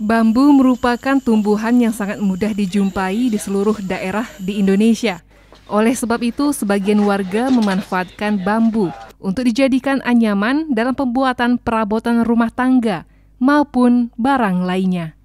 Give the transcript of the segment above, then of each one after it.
Bambu merupakan tumbuhan yang sangat mudah dijumpai di seluruh daerah di Indonesia. Oleh sebab itu, sebagian warga memanfaatkan bambu untuk dijadikan anyaman dalam pembuatan perabotan rumah tangga maupun barang lainnya.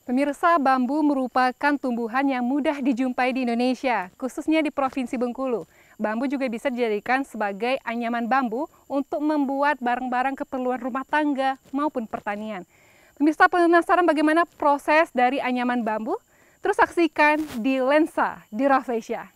Pemirsa, bambu merupakan tumbuhan yang mudah dijumpai di Indonesia, khususnya di Provinsi Bengkulu. Bambu juga bisa dijadikan sebagai anyaman bambu untuk membuat barang-barang keperluan rumah tangga maupun pertanian. Pemirsa penasaran bagaimana proses dari anyaman bambu? Terus saksikan di Lensa di Rafflesia.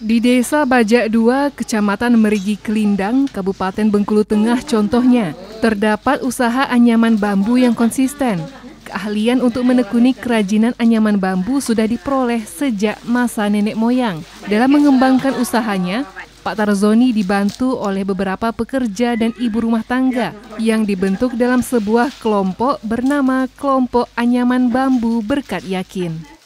Di Desa Bajak 2, Kecamatan Merigi Kelindang, Kabupaten Bengkulu Tengah contohnya, terdapat usaha anyaman bambu yang konsisten. Keahlian untuk menekuni kerajinan anyaman bambu sudah diperoleh sejak masa nenek moyang. Dalam mengembangkan usahanya, Pak Tarzoni dibantu oleh beberapa pekerja dan ibu rumah tangga yang dibentuk dalam sebuah kelompok bernama Kelompok Anyaman Bambu Berkat Yakin.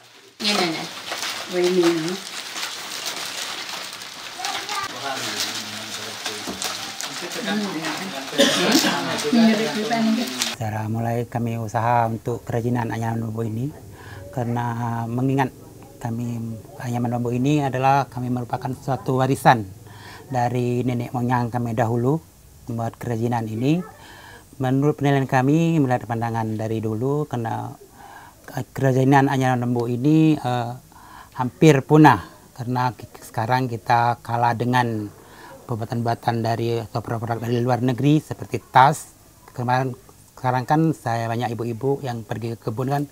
Cara mulai kami usaha untuk kerajinan anyaman bambu ini karena mengingat kami anyaman bambu ini adalah kami merupakan suatu warisan dari nenek moyang kami dahulu membuat kerajinan ini. Menurut penilaian kami melihat pandangan dari dulu karena kerajinan anyaman bambu ini hampir punah karena sekarang kita kalah dengan pembuatan-buatan dari atau produk-produk dari luar negeri seperti tas. Sekarang kan saya banyak ibu-ibu yang pergi ke kebun kan.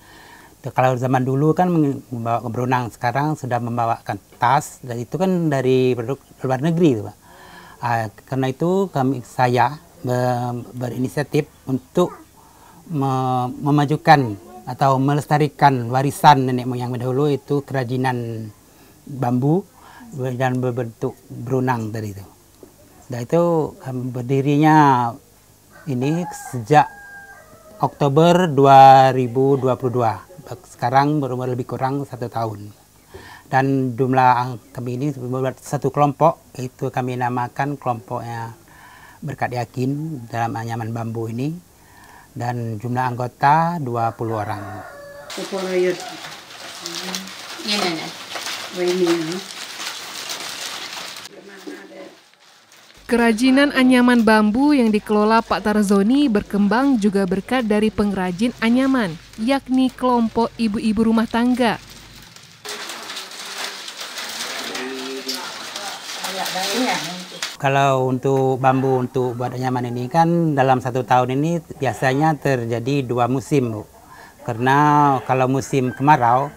Kalau zaman dulu kan membawa berunang, sekarang sudah membawakan tas dan itu kan dari produk luar negeri, Pak. Karena itu saya berinisiatif untuk memajukan atau melestarikan warisan nenek moyang dahulu itu kerajinan bambu dan berbentuk berunang tadi itu. Dan itu berdirinya ini sejak Oktober 2022. Sekarang berumur lebih kurang 1 tahun. Dan jumlah kami ini membuat satu kelompok, itu kami namakan kelompoknya Berkat Yakin dalam anyaman bambu ini. Dan jumlah anggota 20 orang. Kerajinan anyaman bambu yang dikelola Pak Tarzoni berkembang juga berkat dari pengrajin anyaman, yakni kelompok ibu-ibu rumah tangga. Kalau untuk bambu untuk buat anyaman ini kan dalam 1 tahun ini biasanya terjadi 2 musim, Bu. Karena kalau musim kemarau,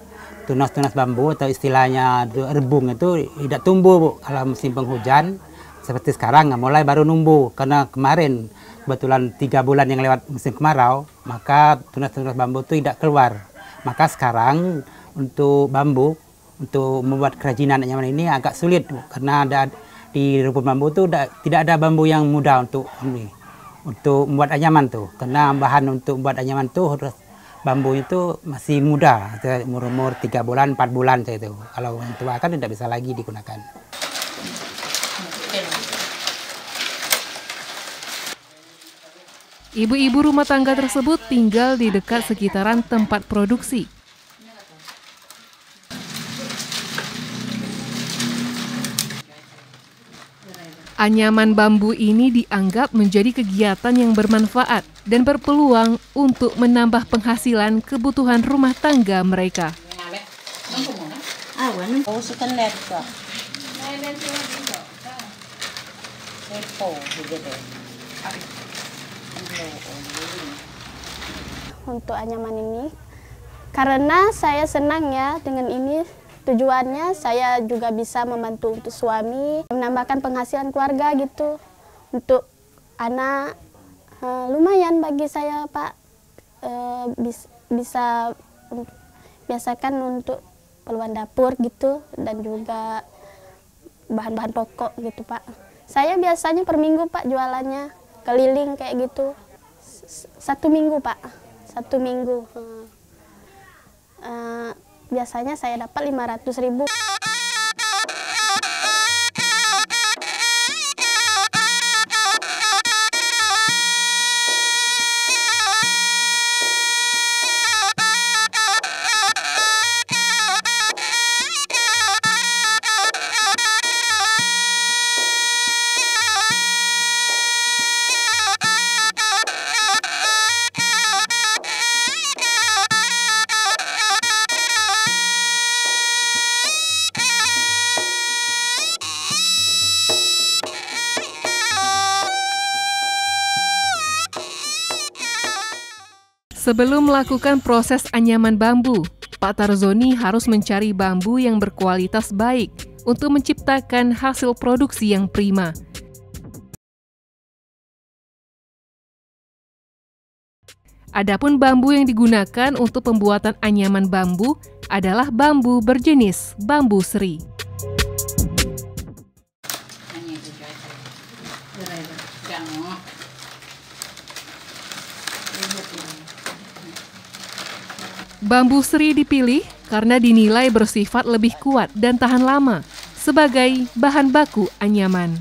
tunas-tunas bambu atau istilahnya rebung itu tidak tumbuh, Bu. Kalau musim penghujan, seperti sekarang mulai baru numbuh karena kemarin kebetulan 3 bulan yang lewat musim kemarau, maka tunas-tunas bambu itu tidak keluar. Maka sekarang untuk bambu, untuk membuat kerajinan anyaman ini agak sulit, Bu, karena di rumpun bambu itu tidak ada bambu yang mudah untuk membuat anyaman tuh. Karena bahan untuk membuat anyaman tuh harus bambu itu masih muda, umur 3 bulan, 4 bulan itu. Kalau yang tua kan tidak bisa lagi digunakan. Ibu-ibu rumah tangga tersebut tinggal di dekat sekitaran tempat produksi. Anyaman bambu ini dianggap menjadi kegiatan yang bermanfaat dan berpeluang untuk menambah penghasilan kebutuhan rumah tangga mereka. Untuk anyaman ini Karena saya senang ya dengan ini. Tujuannya saya juga bisa membantu untuk suami, menambahkan penghasilan keluarga gitu. Untuk anak lumayan bagi saya Pak, bisa biasakan untuk keperluan dapur gitu dan juga bahan-bahan pokok gitu Pak. Saya biasanya per minggu Pak jualannya keliling kayak gitu. 1 minggu Pak, 1 minggu. Biasanya saya dapat 500.000. Sebelum melakukan proses anyaman bambu, Pak Tarzoni harus mencari bambu yang berkualitas baik untuk menciptakan hasil produksi yang prima. Adapun bambu yang digunakan untuk pembuatan anyaman bambu adalah bambu berjenis bambu seri. Bambu seri dipilih karena dinilai bersifat lebih kuat dan tahan lama sebagai bahan baku anyaman.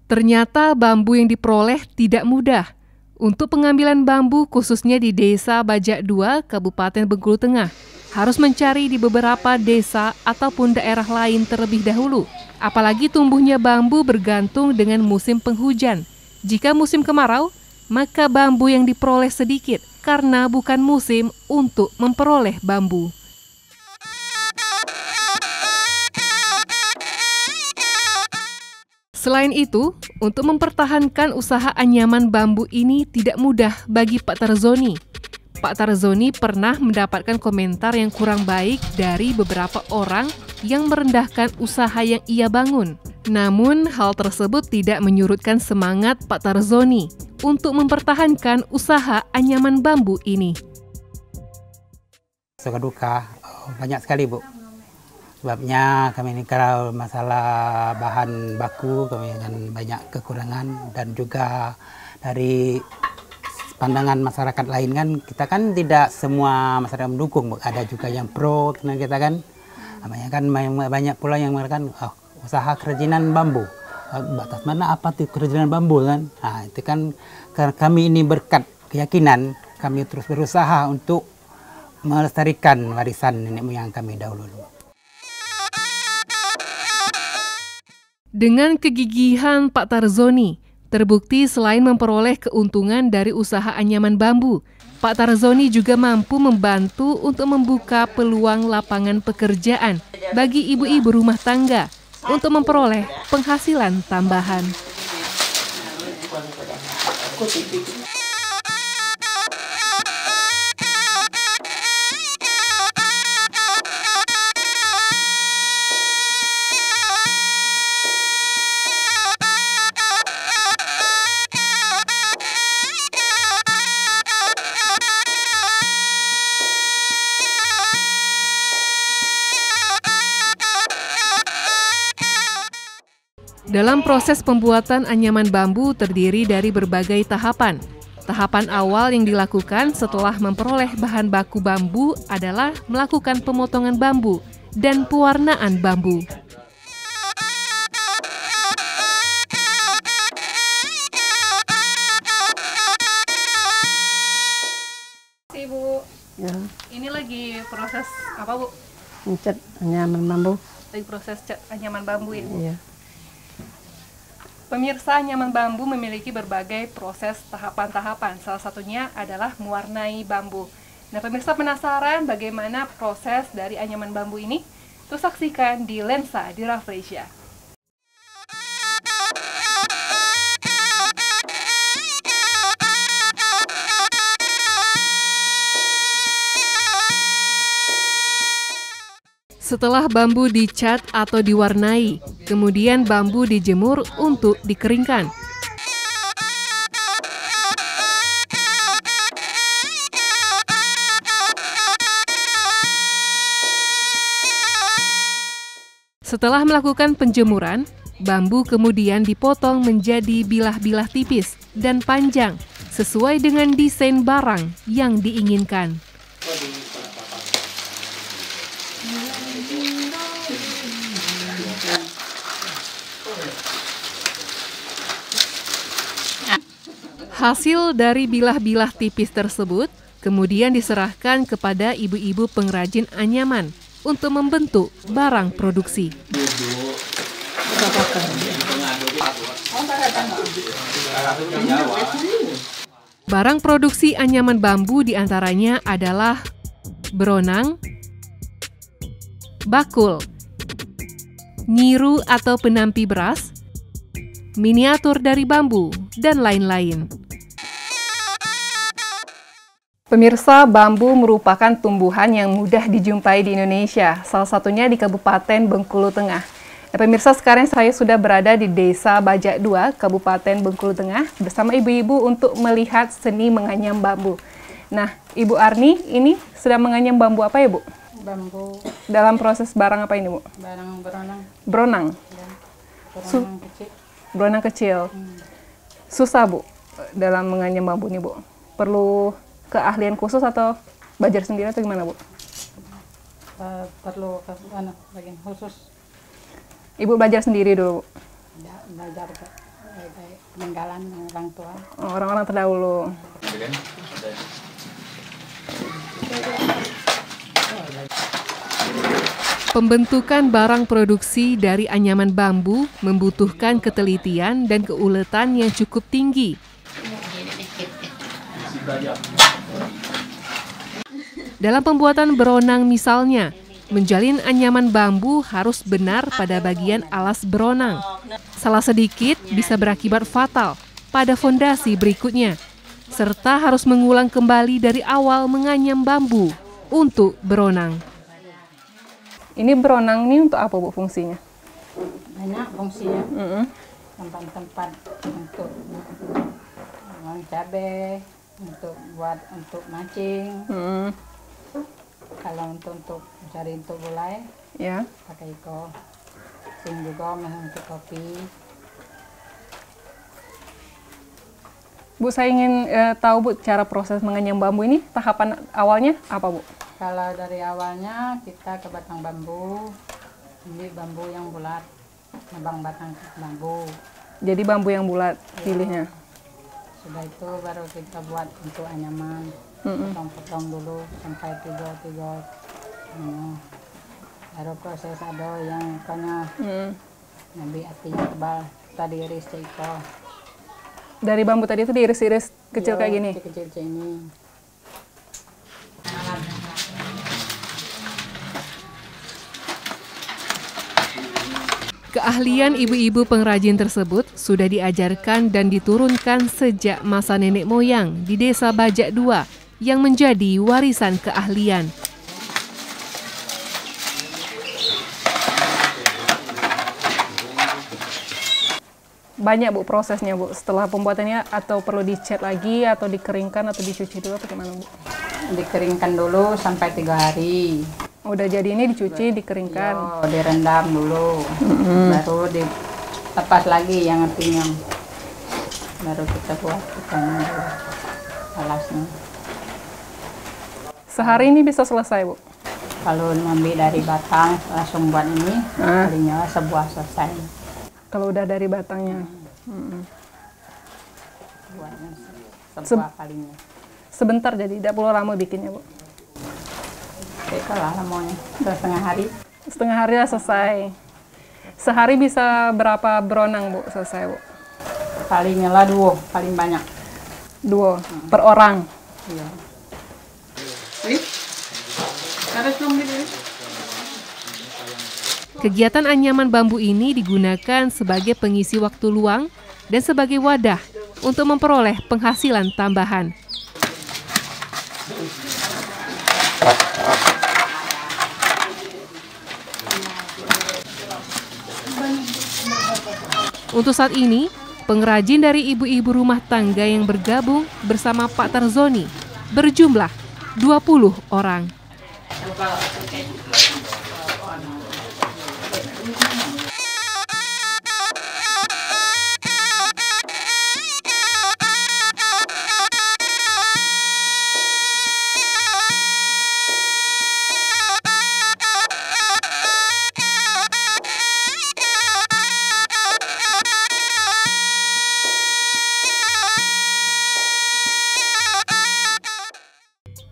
Ternyata bambu yang diperoleh tidak mudah. Untuk pengambilan bambu khususnya di Desa Bajak 2, Kabupaten Bengkulu Tengah, harus mencari di beberapa desa ataupun daerah lain terlebih dahulu. Apalagi tumbuhnya bambu bergantung dengan musim penghujan. Jika musim kemarau, maka bambu yang diperoleh sedikit karena bukan musim untuk memperoleh bambu. Selain itu, untuk mempertahankan usaha anyaman bambu ini tidak mudah bagi Pak Tarzoni. Pak Tarzoni pernah mendapatkan komentar yang kurang baik dari beberapa orang yang merendahkan usaha yang ia bangun. Namun, hal tersebut tidak menyurutkan semangat Pak Tarzoni untuk mempertahankan usaha anyaman bambu ini. Suka duka banyak sekali Bu. Sebabnya kami ini kalau masalah bahan baku kami kan banyak kekurangan, dan juga dari pandangan masyarakat lain kan kita kan tidak semua masyarakat mendukung, ada juga yang pro dengan kita kan. Banyak pula yang mengatakan usaha kerajinan bambu. Batas mana apa tuh kerajinan bambu kan? Nah, itu kan kami ini berkat keyakinan kami terus berusaha untuk melestarikan warisan nenek moyang kami dahulu. Dengan kegigihan Pak Tarzoni, terbukti selain memperoleh keuntungan dari usaha anyaman bambu, Pak Tarzoni juga mampu membantu untuk membuka peluang lapangan pekerjaan bagi ibu-ibu rumah tangga untuk memperoleh penghasilan tambahan. Dalam proses pembuatan anyaman bambu terdiri dari berbagai tahapan. Tahapan awal yang dilakukan setelah memperoleh bahan baku bambu adalah melakukan pemotongan bambu dan pewarnaan bambu. Ibu, ya. Ini lagi proses apa Bu? Ngecat anyaman bambu. Lagi proses cat anyaman bambu ya? Iya. Pemirsa, anyaman bambu memiliki berbagai proses tahapan-tahapan. Salah satunya adalah mewarnai bambu. Nah, pemirsa penasaran bagaimana proses dari anyaman bambu ini? Terus saksikan di Lensa di Rafflesia. Setelah bambu dicat atau diwarnai, kemudian bambu dijemur untuk dikeringkan. Setelah melakukan penjemuran, bambu kemudian dipotong menjadi bilah-bilah tipis dan panjang sesuai dengan desain barang yang diinginkan. Hasil dari bilah-bilah tipis tersebut kemudian diserahkan kepada ibu-ibu pengrajin anyaman untuk membentuk barang produksi. Barang produksi anyaman bambu diantaranya adalah beronang, bakul, nyiru atau penampi beras, miniatur dari bambu, dan lain-lain. Pemirsa, bambu merupakan tumbuhan yang mudah dijumpai di Indonesia, salah satunya di Kabupaten Bengkulu Tengah. Nah, pemirsa, sekarang saya sudah berada di Desa Bajak 2, Kabupaten Bengkulu Tengah, bersama ibu-ibu untuk melihat seni menganyam bambu. Nah, Ibu Arni, ini sedang menganyam bambu apa ya, Bu? Bambu. Dalam proses barang apa ini, Bu? Barang beronang. Beronang? Ya. Beronang kecil. Beronang kecil. Susah, Bu, dalam menganyam bambu ini, Bu? Perlu keahlian khusus atau belajar sendiri atau gimana, Bu? Perlu bagian khusus. Ibu belajar sendiri dulu, Bu? Ya, belajar dari peninggalan orang tua. Oh, orang-orang terdahulu. Pembentukan barang produksi dari anyaman bambu membutuhkan ketelitian dan keuletan yang cukup tinggi. Dalam pembuatan beronang misalnya, menjalin anyaman bambu harus benar pada bagian alas beronang. Salah sedikit bisa berakibat fatal pada fondasi berikutnya, serta harus mengulang kembali dari awal menganyam bambu untuk beronang. Ini beronang ini untuk apa, Bu, fungsinya? Banyak fungsinya. Tempat-tempat untuk cabai, untuk mancing. Kalau untuk cari untuk gulai, ya pakai iko. Sing juga untuk kopi. Bu, saya ingin tahu, Bu, cara proses menganyam bambu ini tahapan awalnya apa, Bu? Kalau dari awalnya kita ke batang bambu, ini bambu yang bulat, nebang batang bambu. Jadi bambu yang bulat pilihnya. Sudah itu baru kita buat untuk anyaman. Potong-potong dulu sampai tiga. Baru proses ada yang kanya nabi hatinya tebal, tadi iris itu. Dari bambu tadi itu diiris-iris kecil kayak gini? Kecil-kecil ini. Keahlian ibu-ibu pengrajin tersebut sudah diajarkan dan diturunkan sejak masa nenek moyang di Desa Bajak 2 yang menjadi warisan keahlian. Banyak, Bu, prosesnya, Bu, setelah pembuatannya, atau perlu dicat lagi atau dikeringkan atau dicuci dulu atau gimana, Bu? Dikeringkan dulu sampai 3 hari. Udah jadi ini dicuci, dikeringkan. Yo, direndam dulu, baru dilepas lagi yang artinya. Baru kita buat alasnya. Sehari ini bisa selesai, Bu? Kalau ngambil dari batang langsung buat ini, kalinya sebuah selesai. Kalau udah dari batangnya. Buatnya sebuah kalinya. Sebentar jadi, tidak perlu lama bikinnya, Bu? Itulah lamanya, setengah hari. Setengah hari lah selesai. Sehari bisa berapa beronang, Bu, selesai, Bu? Palingnya lah 2, paling banyak. 2 per orang? Iya. Kegiatan anyaman bambu ini digunakan sebagai pengisi waktu luang dan sebagai wadah untuk memperoleh penghasilan tambahan. Untuk saat ini, pengrajin dari ibu-ibu rumah tangga yang bergabung bersama Pak Tarzoni berjumlah 20 orang.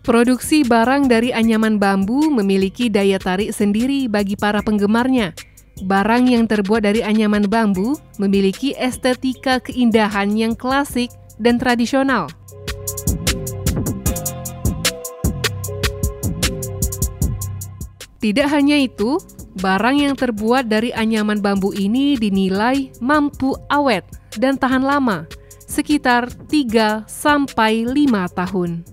Produksi barang dari anyaman bambu memiliki daya tarik sendiri bagi para penggemarnya. Barang yang terbuat dari anyaman bambu memiliki estetika keindahan yang klasik dan tradisional. Tidak hanya itu, barang yang terbuat dari anyaman bambu ini dinilai mampu awet dan tahan lama, sekitar 3 sampai 5 tahun.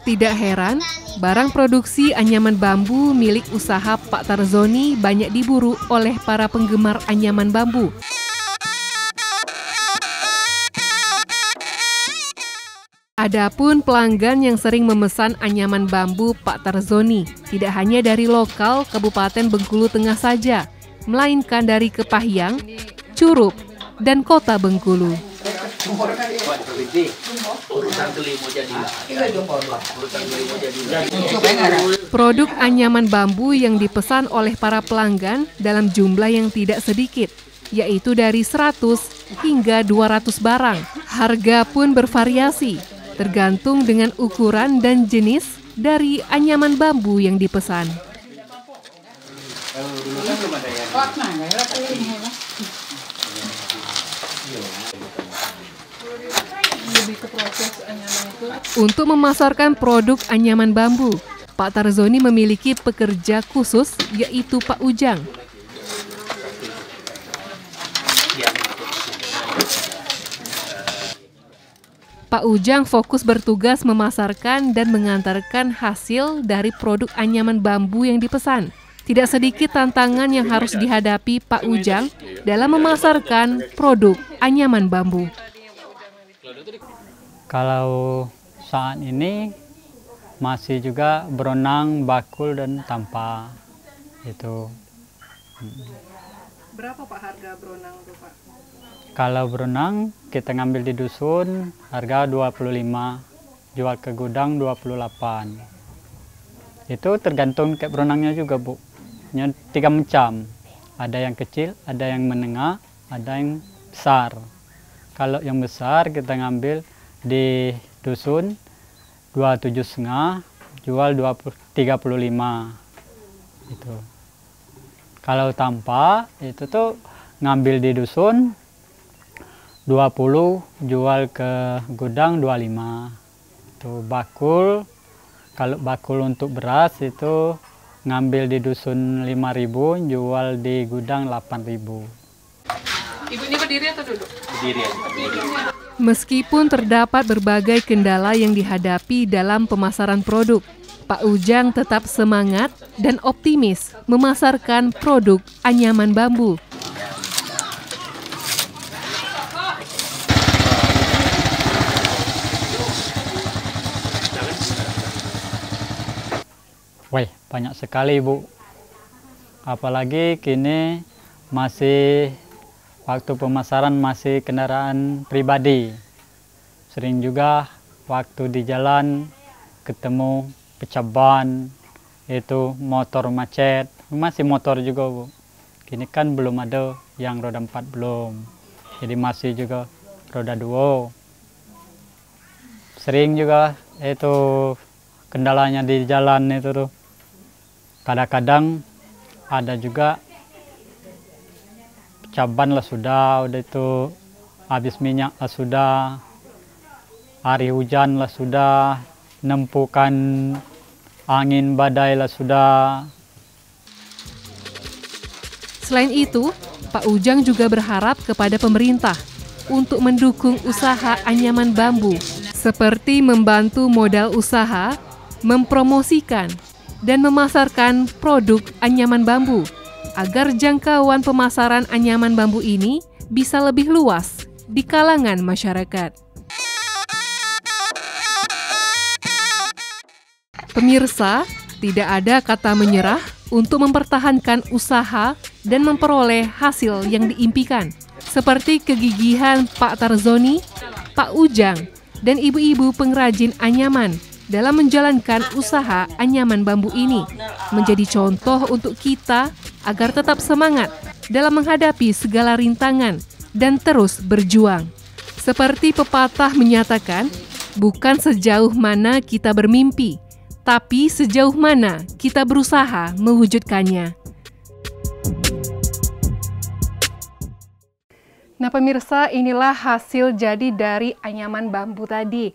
Tidak heran, barang produksi anyaman bambu milik usaha Pak Tarzoni banyak diburu oleh para penggemar anyaman bambu. Adapun pelanggan yang sering memesan anyaman bambu Pak Tarzoni tidak hanya dari lokal Kabupaten Bengkulu Tengah saja, melainkan dari Kepahyang, Curup, dan Kota Bengkulu. Produk anyaman bambu yang dipesan oleh para pelanggan dalam jumlah yang tidak sedikit, yaitu dari 100 hingga 200 barang. Harga pun bervariasi, tergantung dengan ukuran dan jenis dari anyaman bambu yang dipesan. Untuk memasarkan produk anyaman bambu, Pak Tarzoni memiliki pekerja khusus, yaitu Pak Ujang. Pak Ujang fokus bertugas memasarkan dan mengantarkan hasil dari produk anyaman bambu yang dipesan. Tidak sedikit tantangan yang harus dihadapi Pak Ujang dalam memasarkan produk anyaman bambu. Kalau saat ini masih juga berenang, bakul, dan tampa. Itu. Berapa Pak harga berenang itu Pak? Kalau berenang kita ngambil di dusun harga 25, jual ke gudang 28. Itu tergantung kayak berenangnya juga, Bu. 3 macam. Ada yang kecil, ada yang menengah, ada yang besar. Kalau yang besar kita ngambil di dusun 27,5, jual 35. Itu. Kalau tanpa itu tuh ngambil di dusun 20, jual ke gudang 25. Itu bakul. Kalau bakul untuk beras itu ngambil di dusun 5.000, jual di gudang 8.000. Ibu ini berdiri atau duduk? Berdiri aja. Meskipun terdapat berbagai kendala yang dihadapi dalam pemasaran produk, Pak Ujang tetap semangat dan optimis memasarkan produk anyaman bambu. Wah, banyak sekali, Bu. Apalagi kini masih waktu pemasaran masih kendaraan pribadi. Sering juga waktu di jalan ketemu pecah ban, itu motor macet. Masih motor juga, Bu. Kini kan belum ada yang roda 4 belum. Jadi masih juga roda 2. Sering juga itu kendalanya di jalan itu tuh. Kadang-kadang ada juga pecah ban lah sudah, udah itu habis minyak lah sudah, hari hujan lah sudah, nempukan angin badai lah sudah. Selain itu, Pak Ujang juga berharap kepada pemerintah untuk mendukung usaha anyaman bambu, seperti membantu modal usaha, mempromosikan, dan memasarkan produk anyaman bambu agar jangkauan pemasaran anyaman bambu ini bisa lebih luas di kalangan masyarakat. Pemirsa, tidak ada kata menyerah untuk mempertahankan usaha dan memperoleh hasil yang diimpikan, seperti kegigihan Pak Tarzoni, Pak Ujang, dan ibu-ibu pengrajin anyaman dalam menjalankan usaha anyaman bambu ini, menjadi contoh untuk kita agar tetap semangat dalam menghadapi segala rintangan dan terus berjuang. Seperti pepatah menyatakan, bukan sejauh mana kita bermimpi, tapi sejauh mana kita berusaha mewujudkannya. Nah pemirsa, inilah hasil jadi dari anyaman bambu tadi.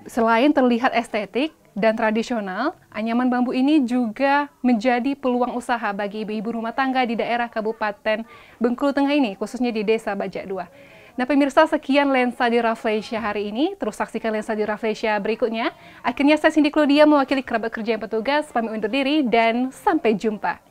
Selain terlihat estetik dan tradisional, anyaman bambu ini juga menjadi peluang usaha bagi ibu-ibu rumah tangga di daerah Kabupaten Bengkulu Tengah ini, khususnya di Desa Bajak 2. Nah pemirsa, sekian Lensa di Rafflesia hari ini. Terus saksikan Lensa di Rafflesia berikutnya. Akhirnya saya Cindy Claudia mewakili kerabat kerja yang petugas, pamit undur diri dan sampai jumpa.